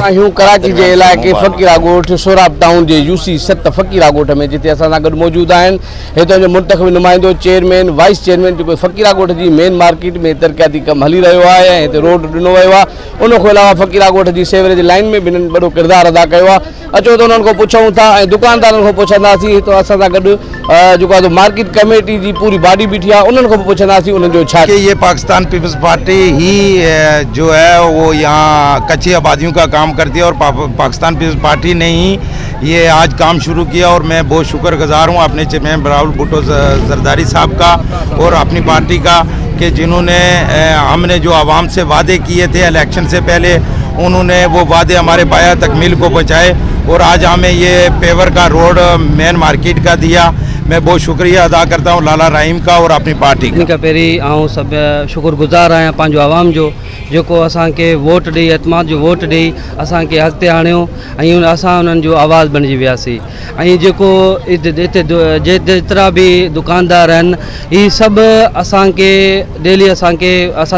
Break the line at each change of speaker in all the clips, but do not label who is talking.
आहियूं कराची जे इलाइक़े फ़कीरा ॻोठ सोराब टाउन जे यूसी 7 फ़कीरा ॻोठ में, जिते असां सां गॾु मौजूदु आहिनि हितां जो मुंतख़ब नुमाइंदो चेयरमैन वाइस चेयरमैन जेको फ़कीरा ॻोठ जी मेन मार्केट में तरक़ियाती कमु हली रहियो आहे ऐं हिते रोड ॾिनो वियो आहे। उन खां अलावा फ़कीरा ॻोठ जी सेवरेज लाइन में बि हिननि वॾो किरदारु अदा कयो आहे। अचो त उन्हनि खां पुछूं था ऐं दुकानदारनि खां पुछंदासीं। हिते असां सां गॾु जेको आहे मार्केट कमेटी जी पूरी बॉडी बीठी आहे, उन्हनि खां पुछंदासीं उन्हनि जो छा।
ये पाकिस्तान पीपल्स पार्टी ही जो है वो यहाँ कच्ची आबादियों का काम करती है और पाकिस्तान पीपल्स पार्टी ने ही ये आज काम शुरू किया और मैं बहुत शुक्रगुजार हूँ अपने चेयरमैन राहुल भुट्टो जरदारी साहब का और अपनी पार्टी का कि जिन्होंने हमने जो आवाम से वादे किए थे इलेक्शन से पहले, उन्होंने वो वादे हमारे पाया तकमील को पहुँचाए और आज हमें ये पेवर का रोड मेन मार्केट का दिया। मैं बहुत शुक्रिया अदा करता हूँ लाला रहीम का और अपनी पार्टी का।
पहिरीं आऊं सब शुक्रगुजार आहियां पंहिंजो आवाम जो, जेको असांखे वोट ॾेई एतमाद जो वोट ॾेई असांखे अॻिते आणियो ऐं असां उन्हनि जो आवाज़ बणिजी वियासीं। ऐं जेको हिते जेतिरा बि दुकानदार आहिनि इहे सभु असांखे डेली असां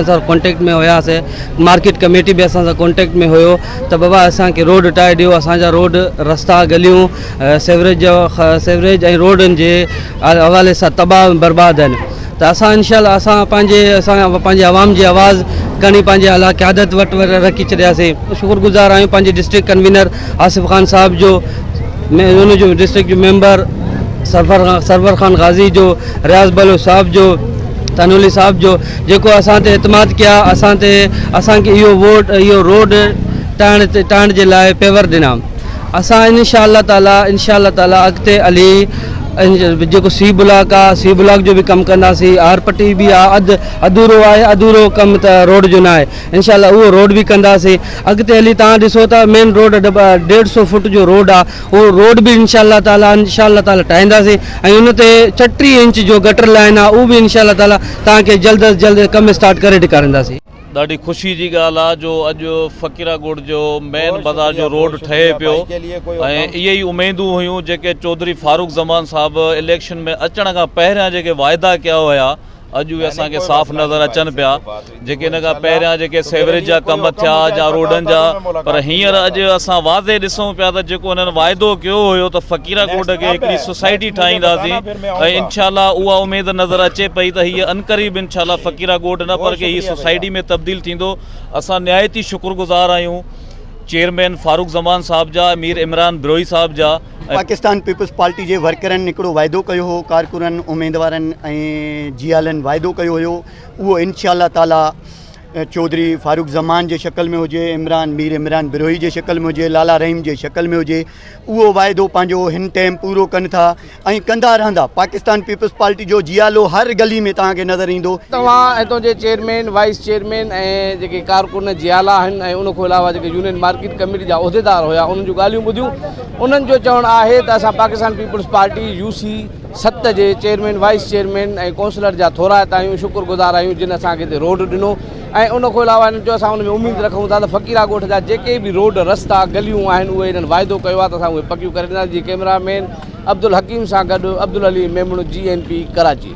सां कॉन्टेक्ट में हुयासीं। मार्केट कमेटी बि असां सां कॉन्टेक्ट में हुयो त बाबा असांखे रोड ठाहे ॾियो। असांजा रोड रस्ता गलियूं सेवरेज ऐं रोडनि जे हवाले सां तबाह बर्बाद आहिनि। त असां इंशाअल्लाह असां पंहिंजे आवाम जी आवाज़ करणी पंहिंजे अला क़यादत वटि रखी छॾियासीं। शुक्रगुज़ार आहियूं पंहिंजे डिस्ट्रिक्ट कन्वीनर आसिफ़ ख़ान साहब जो, उन जो डिस्ट्रिक्ट जो मेंबर सरवर ख़ान गाज़ी जो, रियाज़ बलो साहब जो, तनोली साहब जो, जेको असां ते एतमाद कया, असांखे इहो रोड ठाहिण जे लाइ पेवर ॾिना। असां इंशाअल्लाह ताला अॻिते हली जेको सी ब्लॉक आहे सी ब्लॉक जो भी कम कंदासीं। आर पट्टी भी अधूरो आहे, अधूरो कम त रोड जो न आहे। इंशाअल्लाह उहो रोड भी कंदासीं। अॻिते हली तव्हां ॾिसो था मेन रोड 150 फुट जो रोड आहे, उहो रोड भी इंशाअल्लाह ताला ठाहींदासीं ऐं उन ते 34 इंच जो गटर लाइन आहे, उहो भी इंशाअल्लाह ताला तव्हांखे जल्द अज जल्द कम स्टार्ट करे ॾेखारींदासीं।
ॾाढी ख़ुशी जी ॻाल्हि आहे जो अॼु फ़कीरा ॻोठ जो मेन बाज़ार जो रोड ठहे पियो ऐं इहे ई उमेदूं हुयूं जेके चौधरी फारूक ज़मान साहब इलेक्शन में अचण खां पहिरियां जेके वाइदा कया हुया अॼु उहे असांखे साफ़ नज़र अचनि पिया। जेके इन खां पहिरियां जेके सेवरेज जा कम थिया या रोडनि जा, पर हींअर अॼु असां वाज़े ॾिसूं पिया त जेको हुननि वाइदो कयो हुयो त फ़कीरा ॻोठ खे हिकिड़ी सोसाइटी ठाहींदासीं ऐं इंशाअल्लाह उहा उमेद नज़र अचे पई त हीअ अनक़रीब इंशाअल्लाह फ़कीरा ॻोठ न पर हीअ सोसाइटी में तब्दील थींदो। असां निहायती शुक्रगुज़ार आहियूं चेयरमैन फारूक ज़मान साहब जा, मीर इमरान बिरोही साहब जा।
पाकिस्तान पीपल्स पार्टी जे वर्करनि हिकिड़ो वाइदो कयो हो, कारकुननि उम्मीदवारनि ऐं जियालनि वाइदो कयो हुयो, उहो इंशाअल्लाह ताला चौधरी फारूक ज़मान जे शक्ल में हुजे, मीर इमरान बिरोही जे शक्ल में हुजे, लाला रहीम जे शक्ल में हुजे, उहो वाइदो पंहिंजो हिन टाइम पूरो कनि था ऐं कंदा रहंदा। पाकिस्तान पीपल्स पार्टी जो जियालो हर गली में तव्हांखे नज़र ईंदो।
तव्हां हितां जे चेयरमैन वाइस चेयरमैन ऐं जेके कारकुन जियाला आहिनि ऐं उन खां अलावा जेके यूनियन मार्केट कमेटी जा उहिदेदार हुया उन्हनि जूं ॻाल्हियूं ॿुधियूं। उन्हनि जो चवणु आहे त असां पाकिस्तान पीपल्स पार्टी यूसी 7 जे चेयरमैन वाइस चेयरमैन ऐं कौंसलर जा थोराइता आहियूं, शुक्रगुज़ार आहियूं जिन असांखे हिते रोड ॾिनो ऐं उन खां अलावा हिननि जो असां उन में उमेद रखूं था त फ़कीरा ॻोठ जा जेके बि रोड रस्ता गलियूं आहिनि उहे हिननि वाइदो कयो आहे त असां उहे पकियूं करे ॾींदासीं। कैमरामैन अब्दुल हकीम सां गॾु अब्दुल अली मेमण GNP कराची।